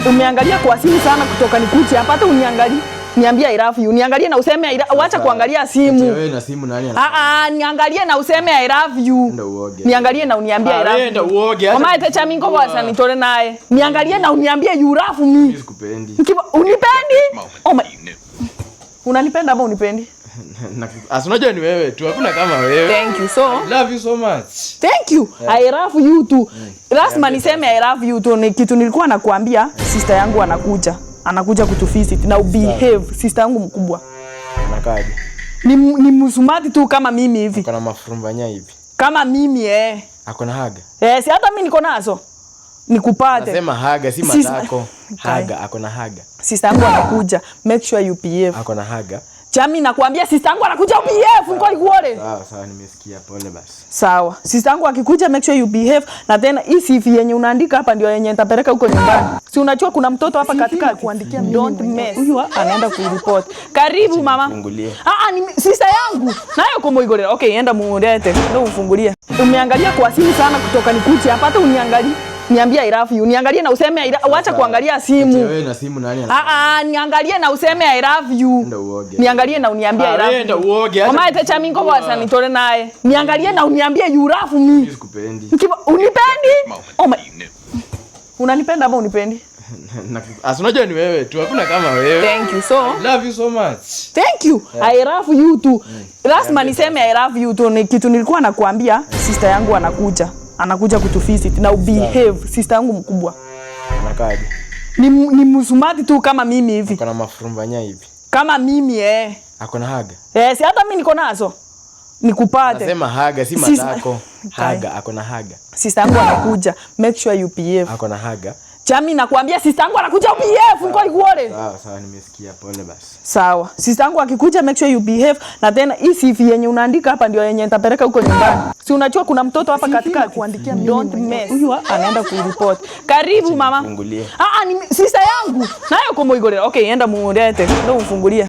Umeangalia kwa simu sana kutoka nikuche hapa, hata uniangalie. Niambie I love you. Niangalie na useme acha kuangalia simu. Wewe na simu nani? Niangalie na useme I love you. Niangalie na uniambie I love you. Nenda uoge. Mama atecha mingo bwana nitore naye. Niangalie na uniambie you love me. Sikupendi. Unipendi? Oh my. Unanipenda ama unipendi? Unajua ni wewe tu, hakuna kama wewe. Thank you so. I love you so much. Thank you. Yeah. I love you too. Lazima niseme I love you too. Ni kitu nilikuwa nakuambia, sister yangu anakuja kutuvisit na behave. Sister yangu mkubwa. Anakaje? Ni msumati tu kama mimi hivi. Akona mafurumbanya hivi. Kama mimi Akona haga. Si hata mimi niko nazo. Nikupate. Nasema haga si matako. Haga, akona haga. Sister yangu anakuja. Make sure you behave. Akona haga. Chami nakwambia sister yangu anakuja behave, niko ikuone. Sawa nimesikia, pole basi. Sawa. Sister yangu akikuja make sure you behave, na tena hii CV yenye unaandika hapa ndio yenye nitapeleka huko nyumbani. Si unajua kuna mtoto hapa katika kuandikia don't mess. Huyu anaenda kureport. Karibu mama. Fungulie. Ni sister yangu. Nayo komo igore. Okay, enda muondete. Ndio ufungulie. Umeangalia kwa simu sana kutoka nikuche hapa, hata uniangalie. Niambie I love you. Niangalie na useme acha kuangalia simu. Wewe na simu nani? Niangalie na useme I love you. Nenda uoge. Niangalie na uniambie I love you. Nenda uoge. Mama atecha mingo bwana nitore naye. Niangalie na uniambie you love me. Sikupendi. Unipendi? Oh my. Unanipenda ama unipendi? Unajua ni wewe tu, hakuna kama wewe. Thank you so. I love you so much. Thank you. Yeah. I love you too. Lazima niseme I love you too. Ni kitu nilikuwa nakuambia, sister yangu anakuja kutuvisit na behave. Sister yangu mkubwa. Anakaje? Ni msumati tu kama mimi hivi. Akona mafurumbanya hivi. Kama mimi Akona haga. Si hata mimi niko nazo. Nikupate. Nasema haga si matako. Haga, akona haga. Sister yangu anakuja. Make sure you behave. Akona haga. Chami nakwambia sister yangu anakuja behave, niko ikuone. Sawa nimesikia, pole basi. Sawa. Sister yangu akikuja make sure you behave, na tena hii CV yenye unaandika hapa ndio yenye nitapeleka huko nyumbani. Si unajua kuna mtoto hapa katika kuandikia don't mess. Huyu anaenda kureport. Karibu mama. Fungulie. Ni sister yangu. Nayo komo igore. Okay, enda muondete. Ndio ufungulie.